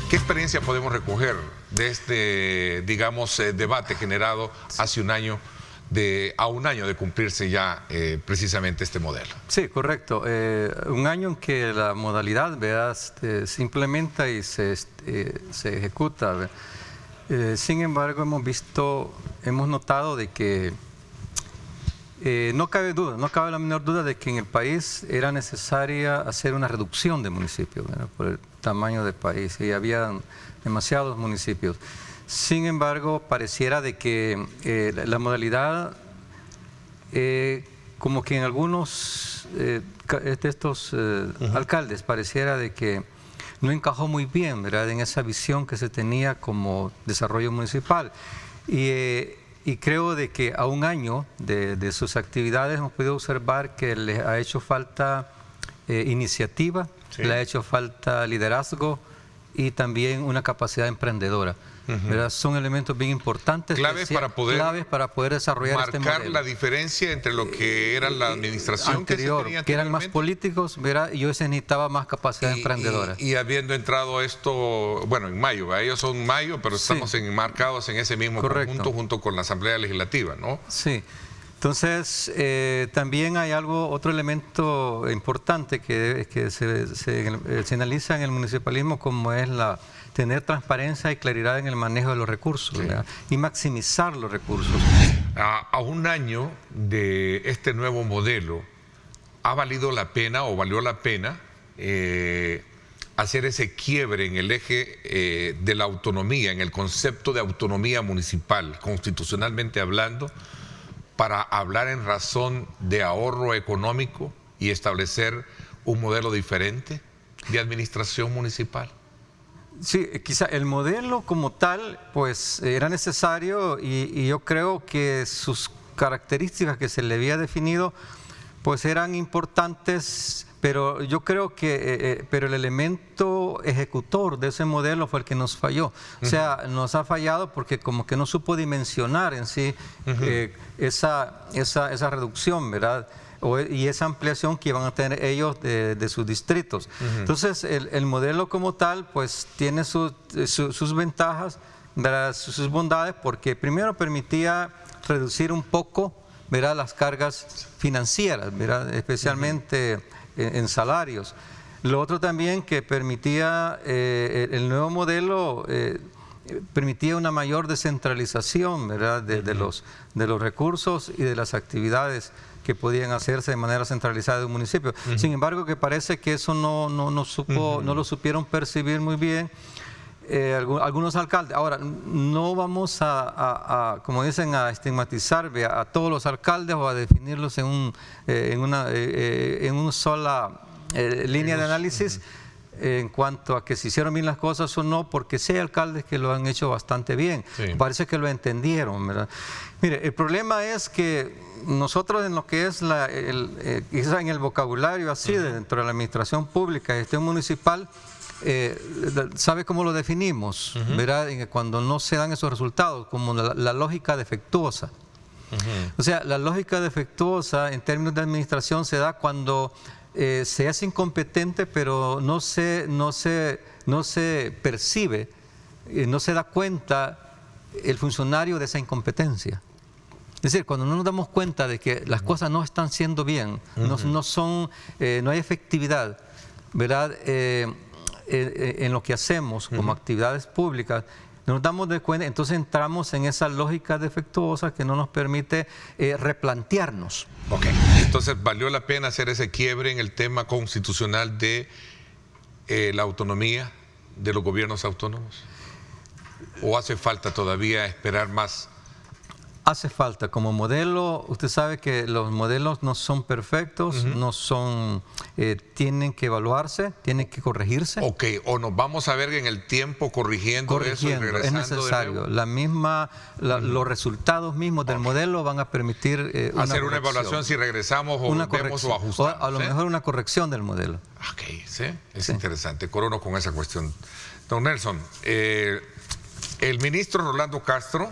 ¿Qué experiencia podemos recoger de este, digamos, debate generado hace un año, a un año de cumplirse ya precisamente este modelo? Sí, correcto. Un año en que la modalidad, ¿verdad?, se implementa y se ejecuta, ¿verdad? Sin embargo, hemos notado de que no cabe la menor duda de que en el país era necesaria hacer una reducción de municipios, ¿verdad?, por el tamaño del país, y había demasiados municipios. Sin embargo, pareciera de que la modalidad, como que en algunos de estos alcaldes, pareciera de que no encajó muy bien, ¿verdad?, en esa visión que se tenía como desarrollo municipal. Y creo de que a un año de sus actividades hemos podido observar que les ha hecho falta iniciativa, sí, le ha hecho falta liderazgo y también una capacidad emprendedora. ¿Verdad? Son elementos bien importantes, claves para poder desarrollar este modelo. Marcar la diferencia entre lo que era la administración anterior, que eran más políticos, ¿verdad?, y hoy se necesitaba más capacidad emprendedora. Y habiendo entrado esto, bueno, en mayo, ¿verdad? Ellos son mayo, pero sí, estamos enmarcados en ese mismo conjunto junto con la Asamblea Legislativa, ¿no? Sí. Entonces, también hay otro elemento importante que se analiza en el municipalismo, como es tener transparencia y claridad en el manejo de los recursos, sí, y maximizar los recursos. A un año de este nuevo modelo, ¿ha valido la pena o valió la pena hacer ese quiebre en el eje de la autonomía, en el concepto de autonomía municipal, constitucionalmente hablando, para hablar en razón de ahorro económico y establecer un modelo diferente de administración municipal? Sí, quizá el modelo como tal, pues era necesario, y yo creo que sus características que se le había definido, pues eran importantes, pero yo creo que pero el elemento ejecutor de ese modelo fue el que nos falló. O sea, nos ha fallado porque como que no supo dimensionar en sí esa reducción, ¿verdad?, y esa ampliación que iban a tener ellos de sus distritos. Entonces, el modelo como tal, pues tiene sus ventajas, ¿verdad?, sus bondades, porque primero permitía reducir un poco, ¿verdad?, las cargas financieras, ¿verdad?, especialmente en salarios. Lo otro también que permitía, el nuevo modelo permitía una mayor descentralización, ¿verdad?, de los recursos y de las actividades que podían hacerse de manera centralizada de un municipio. Sin embargo, que parece que eso no lo supieron percibir muy bien algunos alcaldes. Ahora, no vamos como dicen, a estigmatizar a todos los alcaldes o a definirlos en una sola línea de análisis en cuanto a que se hicieron bien las cosas o no, porque sí hay alcaldes que lo han hecho bastante bien. Sí. Parece que lo entendieron, ¿verdad? Mire, el problema es que nosotros en lo que es quizás en el vocabulario así dentro de la administración pública, gestión municipal, ¿sabe cómo lo definimos? ¿Verdad? Cuando no se dan esos resultados, como la lógica defectuosa. O sea, la lógica defectuosa en términos de administración se da cuando se es incompetente, pero no se percibe, no se da cuenta el funcionario de esa incompetencia. Es decir, cuando no nos damos cuenta de que las cosas no están siendo bien, no hay efectividad, ¿verdad?, en lo que hacemos como actividades públicas, nos damos de cuenta, entonces entramos en esa lógica defectuosa que no nos permite replantearnos. Ok, entonces valió la pena hacer ese quiebre en el tema constitucional de la autonomía de los gobiernos autónomos. ¿O hace falta todavía esperar más? Hace falta como modelo. Usted sabe que los modelos no son perfectos, tienen que evaluarse, tienen que corregirse. Ok, o nos vamos a ver en el tiempo corrigiendo eso y regresando. Es necesario. Los resultados mismos del modelo van a permitir hacer una evaluación si regresamos o vemos o ajustamos. O a lo mejor una corrección del modelo. Ok, sí, es interesante. Corono con esa cuestión. Don Nelson, el ministro Rolando Castro,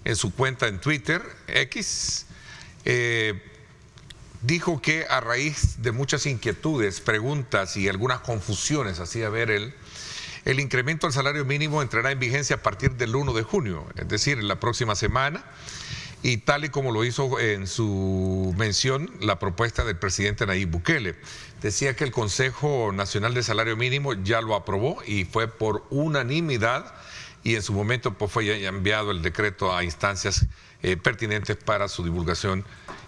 en su cuenta en Twitter, X, dijo que a raíz de muchas inquietudes, preguntas y algunas confusiones, hacía ver él, El incremento al salario mínimo entrará en vigencia a partir del 1 de junio, es decir, la próxima semana. Y tal y como lo hizo en su mención la propuesta del presidente Nayib Bukele. Decía que el Consejo Nacional de Salario Mínimo ya lo aprobó y fue por unanimidad, y en su momento pues, fue ya enviado el decreto a instancias pertinentes para su divulgación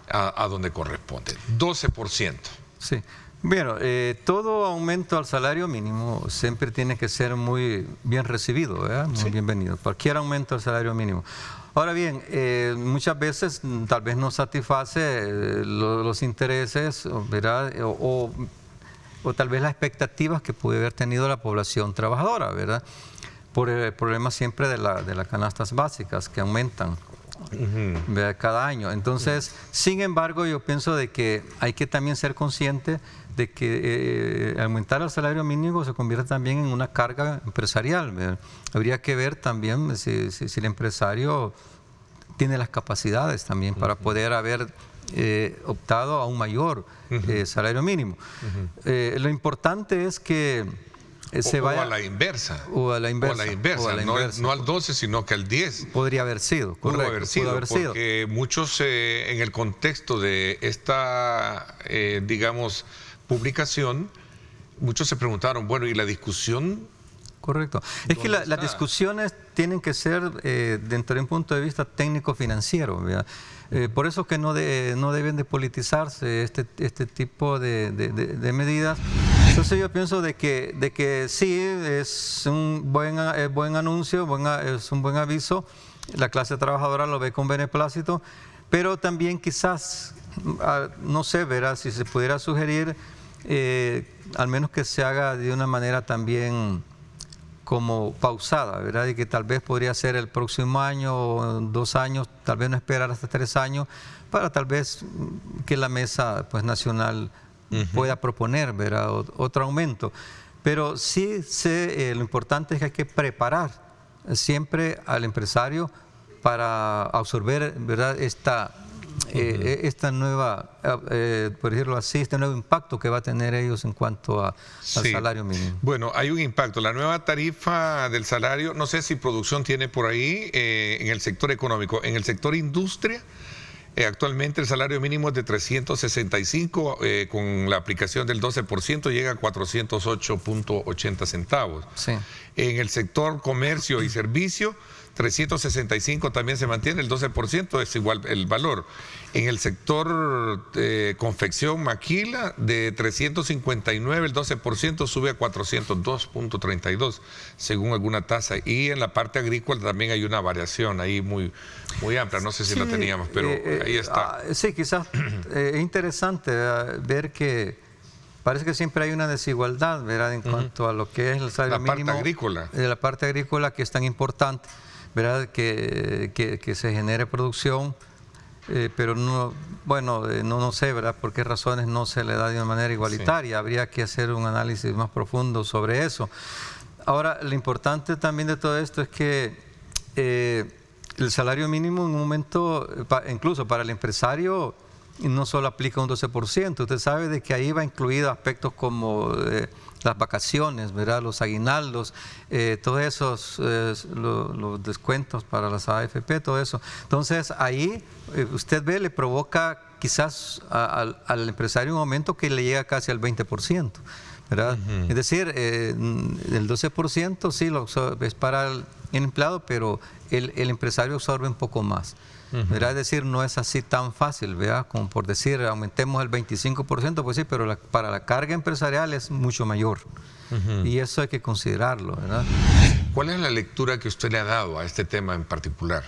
a donde corresponde. 12%. Sí. Bueno, todo aumento al salario mínimo siempre tiene que ser muy bien recibido, ¿verdad? Muy bienvenido. Cualquier aumento al salario mínimo. Ahora bien, muchas veces tal vez no satisface los intereses, ¿verdad? O tal vez las expectativas que puede haber tenido la población trabajadora, ¿verdad? Por el problema siempre de las canastas básicas que aumentan cada año. Entonces, sin embargo, yo pienso de que hay que también ser consciente de que aumentar el salario mínimo se convierte también en una carga empresarial, ¿verdad? Habría que ver también si el empresario tiene las capacidades también para poder haber optado a un mayor salario mínimo. Lo importante es que se vaya... O a la inversa. O a la inversa. O a la inversa. No al 12, sino que al 10. Podría haber sido, correcto. Pudo haber sido, porque muchos en el contexto de esta, digamos, publicación, muchos se preguntaron, bueno, ¿y la discusión? Correcto. Es que las discusiones tienen que ser dentro de un punto de vista técnico-financiero. Por eso que no deben de politizarse este tipo de medidas. Entonces yo pienso de que sí, es un buen anuncio, es un buen aviso. La clase trabajadora lo ve con beneplácito, pero también quizás, no sé, verá, si se pudiera sugerir, al menos que se haga de una manera también como pausada, ¿verdad? Y que tal vez podría ser el próximo año o 2 años, tal vez no esperar hasta 3 años, para tal vez que la mesa pues, nacional pueda proponer, ¿verdad? Otro aumento. Pero sí lo importante es que hay que preparar siempre al empresario para absorber, ¿verdad? Esta nueva, por decirlo así, este nuevo impacto que va a tener ellos en cuanto al salario mínimo. Bueno, hay un impacto. La nueva tarifa del salario, no sé si producción tiene por ahí en el sector económico. En el sector industria, actualmente el salario mínimo es de 365, con la aplicación del 12% llega a 408.80 centavos. Sí. En el sector comercio y servicio, 365 también se mantiene, el 12% es igual el valor. En el sector confección, maquila, de 359 el 12% sube a 402.32 según alguna tasa. Y en la parte agrícola también hay una variación ahí muy amplia, no sé si la teníamos, pero ahí está. Sí, quizás es interesante ver que parece que siempre hay una desigualdad, ¿verdad? En cuanto a lo que es el salario mínimo. La parte agrícola. La parte agrícola, que es tan importante, ¿verdad? Que se genere producción, pero no, bueno, no sé, ¿verdad? Por qué razones no se le da de una manera igualitaria. Sí. Habría que hacer un análisis más profundo sobre eso. Ahora, lo importante también de todo esto es que el salario mínimo en un momento, incluso para el empresario, no solo aplica un 12%. Usted sabe de que ahí va incluido aspectos como las vacaciones, ¿verdad? Los aguinaldos, todos esos, los descuentos para las AFP, todo eso. Entonces ahí usted ve, le provoca quizás al empresario un aumento que le llega casi al 20%, ¿verdad? Es decir, el 12% sí es para el empleado, pero el empresario absorbe un poco más. ¿Verdad? Es decir, no es así tan fácil, ¿verdad? Como por decir, aumentemos el 25%, pues sí, pero para la carga empresarial es mucho mayor. Y eso hay que considerarlo, ¿verdad? ¿Cuál es la lectura que usted le ha dado a este tema en particular?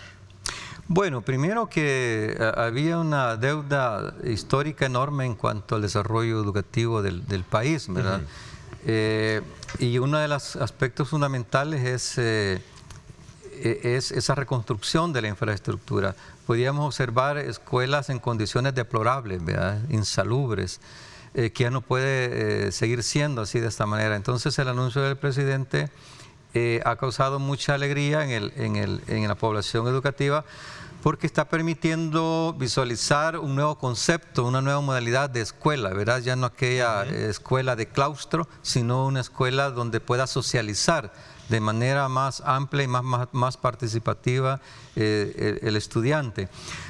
Bueno, primero que había una deuda histórica enorme en cuanto al desarrollo educativo del país, ¿verdad? Y uno de los aspectos fundamentales es esa reconstrucción de la infraestructura. Podíamos observar escuelas en condiciones deplorables, ¿verdad? Insalubres, que ya no puede seguir siendo así de esta manera. Entonces el anuncio del presidente ha causado mucha alegría en la población educativa, porque está permitiendo visualizar un nuevo concepto, una nueva modalidad de escuela, ¿verdad? Ya no aquella escuela de claustro, sino una escuela donde pueda socializar de manera más amplia y más participativa el estudiante.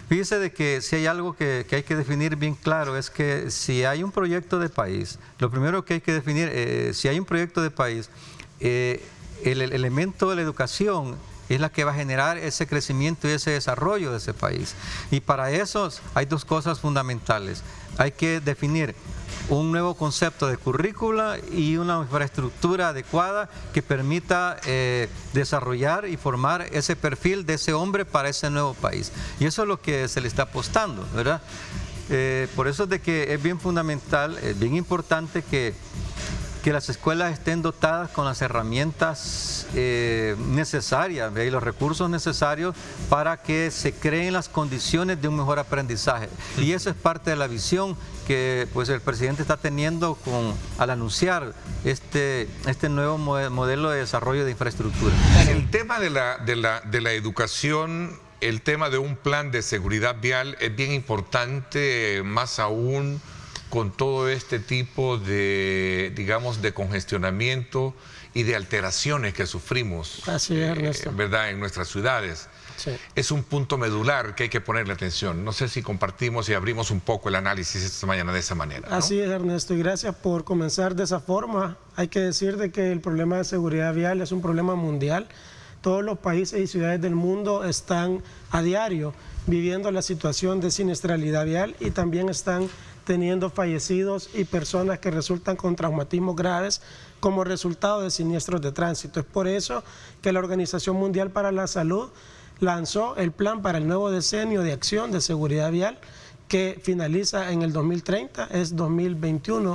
Fíjese de que si hay algo que hay que definir bien claro, es que si hay un proyecto de país, lo primero que hay que definir, si hay un proyecto de país, el elemento de la educación es la que va a generar ese crecimiento y ese desarrollo de ese país. Y para eso hay dos cosas fundamentales. Hay que definir un nuevo concepto de currícula y una infraestructura adecuada que permita desarrollar y formar ese perfil de ese hombre para ese nuevo país. Y eso es lo que se le está apostando, ¿verdad? Por eso es de que es bien fundamental, es bien importante que las escuelas estén dotadas con las herramientas necesarias y los recursos necesarios para que se creen las condiciones de un mejor aprendizaje. Y eso es parte de la visión que pues, el presidente está teniendo al anunciar este nuevo modelo de desarrollo de infraestructura. El tema de la educación, el tema de un plan de seguridad vial es bien importante, más aún con todo este tipo de, digamos, de congestionamiento y de alteraciones que sufrimos, Así es, Ernesto. ¿verdad?, en nuestras ciudades. Sí. Es un punto medular que hay que ponerle atención. No sé si compartimos y abrimos un poco el análisis esta mañana de esa manera, ¿no? Así es, Ernesto, y gracias por comenzar de esa forma. Hay que decir de que el problema de seguridad vial es un problema mundial. Todos los países y ciudades del mundo están a diario viviendo la situación de siniestralidad vial y también están teniendo fallecidos y personas que resultan con traumatismos graves como resultado de siniestros de tránsito. Es por eso que la Organización Mundial para la Salud lanzó el plan para el nuevo decenio de acción de seguridad vial que finaliza en el 2030, es 2020,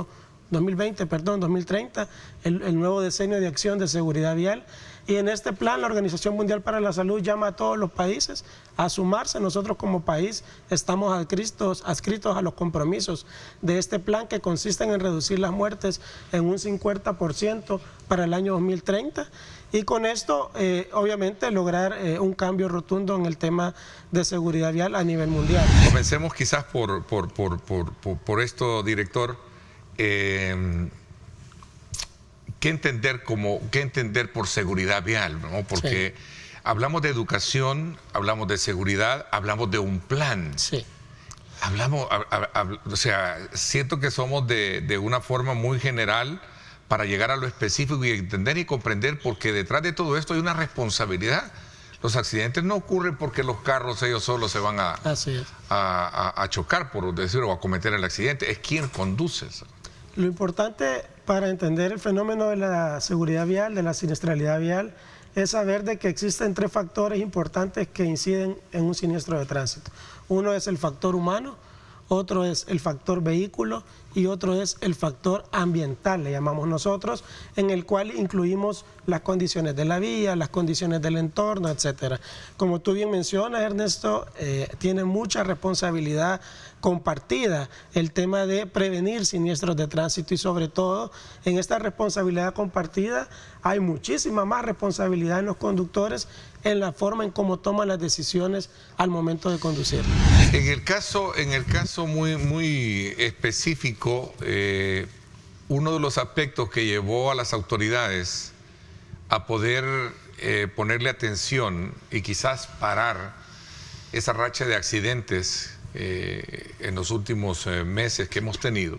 el nuevo decenio de acción de seguridad vial. Y en este plan la Organización Mundial para la Salud llama a todos los países a sumarse. Nosotros como país estamos adscritos a los compromisos de este plan que consisten en reducir las muertes en un 50% para el año 2030 y con esto obviamente lograr un cambio rotundo en el tema de seguridad vial a nivel mundial. Comencemos quizás por esto, director. ¿Qué entender por seguridad vial, ¿no? Porque sí, hablamos de educación, hablamos de seguridad, hablamos de un plan. Sí. O sea, siento que somos de una forma muy general para llegar a lo específico y entender y comprender, porque detrás de todo esto hay una responsabilidad. Los accidentes no ocurren porque los carros ellos solos se van a chocar, por decirlo, o a cometer el accidente. Es quien conduce. Lo importante para entender el fenómeno de la seguridad vial, de la siniestralidad vial, es saber de que existen tres factores importantes que inciden en un siniestro de tránsito. Uno es el factor humano, otro es el factor vehículo y otro es el factor ambiental, le llamamos nosotros, en el cual incluimos las condiciones de la vía, las condiciones del entorno, etcétera. Como tú bien mencionas, Ernesto, tiene mucha responsabilidad compartida el tema de prevenir siniestros de tránsito y sobre todo en esta responsabilidad compartida hay muchísima más responsabilidad en los conductores en la forma en cómo toman las decisiones al momento de conducir. En el caso muy específico, uno de los aspectos que llevó a las autoridades a poder ponerle atención y quizás parar esa racha de accidentes en los últimos meses que hemos tenido,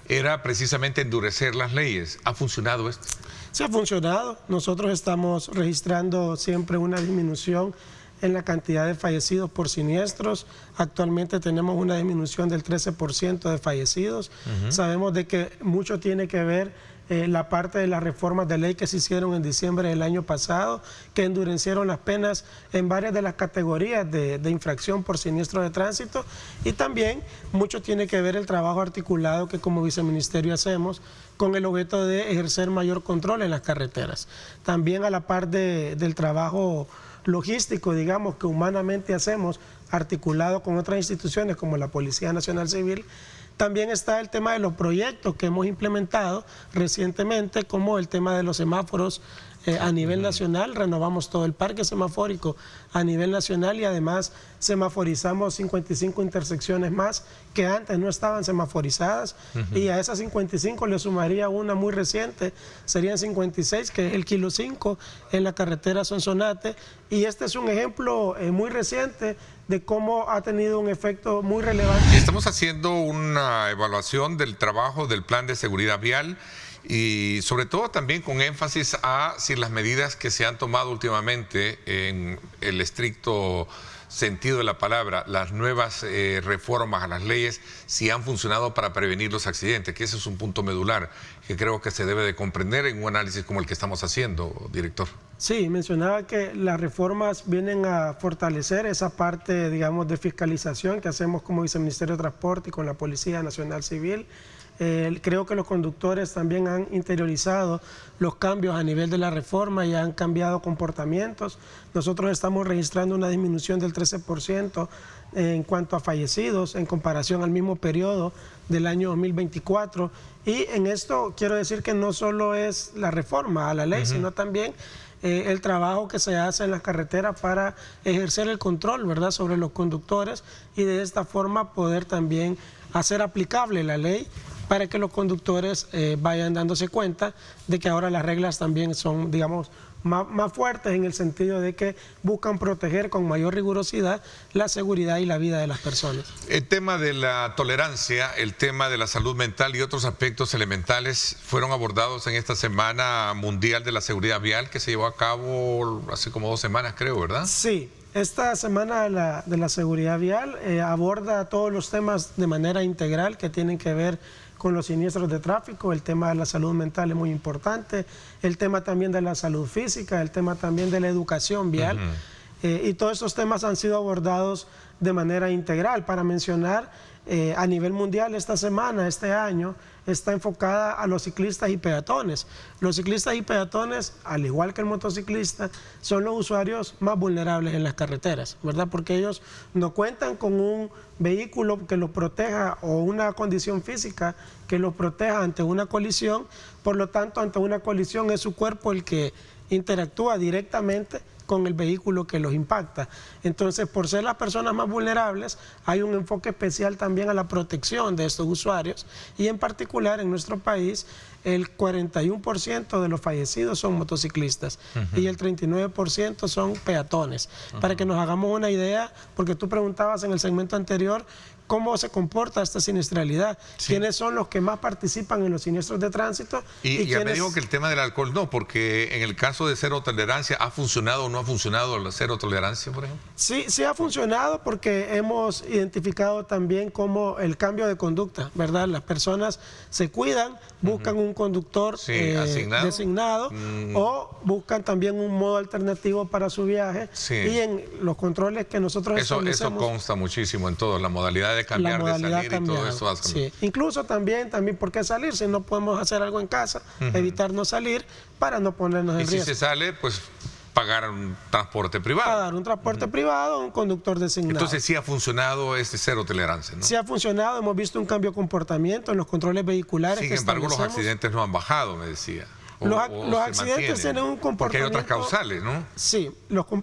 era precisamente endurecer las leyes. ¿Ha funcionado esto? Sí ha funcionado. Nosotros estamos registrando siempre una disminución en la cantidad de fallecidos por siniestros. Actualmente tenemos una disminución del 13% de fallecidos. Sabemos de que mucho tiene que ver la parte de las reformas de ley que se hicieron en diciembre del año pasado, que endurecieron las penas en varias de las categorías de infracción por siniestro de tránsito, y también mucho tiene que ver el trabajo articulado que como viceministerio hacemos con el objeto de ejercer mayor control en las carreteras. También a la par del trabajo logístico, digamos, que humanamente hacemos, articulado con otras instituciones como la Policía Nacional Civil, también está el tema de los proyectos que hemos implementado recientemente, como el tema de los semáforos a nivel nacional, renovamos todo el parque semafórico a nivel nacional y además semaforizamos 55 intersecciones más que antes no estaban semaforizadas y a esas 55 le sumaría una muy reciente, serían 56, que es el Kilo 5 en la carretera Sonsonate, y este es un ejemplo muy reciente de cómo ha tenido un efecto muy relevante. Estamos haciendo una evaluación del trabajo del Plan de Seguridad Vial y sobre todo también con énfasis a si las medidas que se han tomado últimamente en el estricto sentido de la palabra, las nuevas reformas a las leyes, si han funcionado para prevenir los accidentes, que ese es un punto medular que creo que se debe de comprender en un análisis como el que estamos haciendo, director. Sí, mencionaba que las reformas vienen a fortalecer esa parte, digamos, de fiscalización que hacemos como Viceministerio de Transporte y con la Policía Nacional Civil. Creo que los conductores también han interiorizado los cambios a nivel de la reforma y han cambiado comportamientos. Nosotros estamos registrando una disminución del 13% en cuanto a fallecidos en comparación al mismo periodo del año 2024. Y en esto quiero decir que no solo es la reforma a la ley, sino también el trabajo que se hace en las carreteras para ejercer el control, ¿verdad?, sobre los conductores y de esta forma poder también hacer aplicable la ley para que los conductores vayan dándose cuenta de que ahora las reglas también son, digamos, más fuertes en el sentido de que buscan proteger con mayor rigurosidad la seguridad y la vida de las personas. El tema de la tolerancia, el tema de la salud mental y otros aspectos elementales fueron abordados en esta Semana Mundial de la Seguridad Vial que se llevó a cabo hace como 2 semanas, creo, ¿verdad? Sí. Esta Semana de la Seguridad Vial aborda todos los temas de manera integral que tienen que ver con los siniestros de tráfico. El tema de la salud mental es muy importante, el tema también de la salud física, el tema también de la educación vial. Y todos estos temas han sido abordados de manera integral. Para mencionar, a nivel mundial esta semana, este año, está enfocada a los ciclistas y peatones. Los ciclistas y peatones, al igual que el motociclista, son los usuarios más vulnerables en las carreteras, ¿verdad? Porque ellos no cuentan con un vehículo que los proteja o una condición física que los proteja ante una colisión. Por lo tanto, ante una colisión es su cuerpo el que interactúa directamente con el vehículo que los impacta. Entonces, por ser las personas más vulnerables, hay un enfoque especial también a la protección de estos usuarios y en particular en nuestro país el 41% de los fallecidos son motociclistas y el 39% son peatones. Para que nos hagamos una idea, porque tú preguntabas en el segmento anterior cómo se comporta esta siniestralidad, quiénes son los que más participan en los siniestros de tránsito. Y ya me digo que el tema del alcohol no, porque en el caso de cero tolerancia, ¿ha funcionado o no ha funcionado la cero tolerancia, por ejemplo? Sí, sí ha funcionado porque hemos identificado también como el cambio de conducta, ¿verdad? Las personas se cuidan, buscan un conductor designado o buscan también un modo alternativo para su viaje y en los controles que nosotros establecemos. Eso consta muchísimo en todo, la modalidad de cambiar, de salir y todo eso. Incluso también ¿por qué salir? Si no podemos hacer algo en casa, evitar no salir para no ponernos en riesgo. Y si se sale, pues pagar un transporte privado. Pagar un transporte privado, un conductor designado. Entonces sí ha funcionado este cero tolerancia, ¿no? Sí ha funcionado, hemos visto un cambio de comportamiento en los controles vehiculares. Sin embargo, los accidentes no han bajado, me decía. Los accidentes tienen un comportamiento... Porque hay otras causales, ¿no? Sí,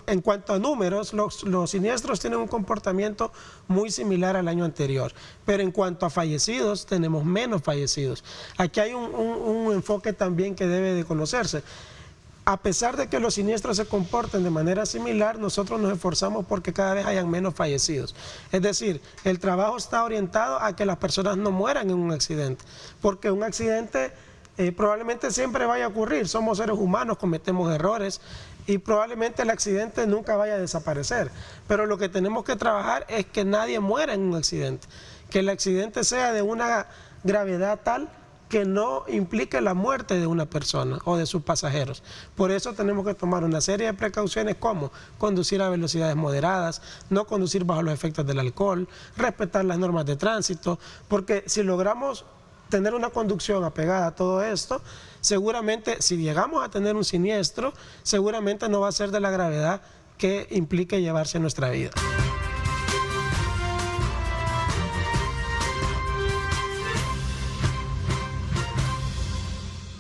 en cuanto a números, los siniestros tienen un comportamiento muy similar al año anterior, pero en cuanto a fallecidos, tenemos menos fallecidos. Aquí hay un enfoque también que debe de conocerse. A pesar de que los siniestros se comporten de manera similar, nosotros nos esforzamos porque cada vez hayan menos fallecidos. Es decir, el trabajo está orientado a que las personas no mueran en un accidente, porque un accidente probablemente siempre vaya a ocurrir. Somos seres humanos, cometemos errores y probablemente el accidente nunca vaya a desaparecer. Pero lo que tenemos que trabajar es que nadie muera en un accidente, que el accidente sea de una gravedad tal que no implique la muerte de una persona o de sus pasajeros. Por eso tenemos que tomar una serie de precauciones como conducir a velocidades moderadas, no conducir bajo los efectos del alcohol, respetar las normas de tránsito, porque si logramos tener una conducción apegada a todo esto, seguramente si llegamos a tener un siniestro, seguramente no va a ser de la gravedad que implique llevarse nuestra vida.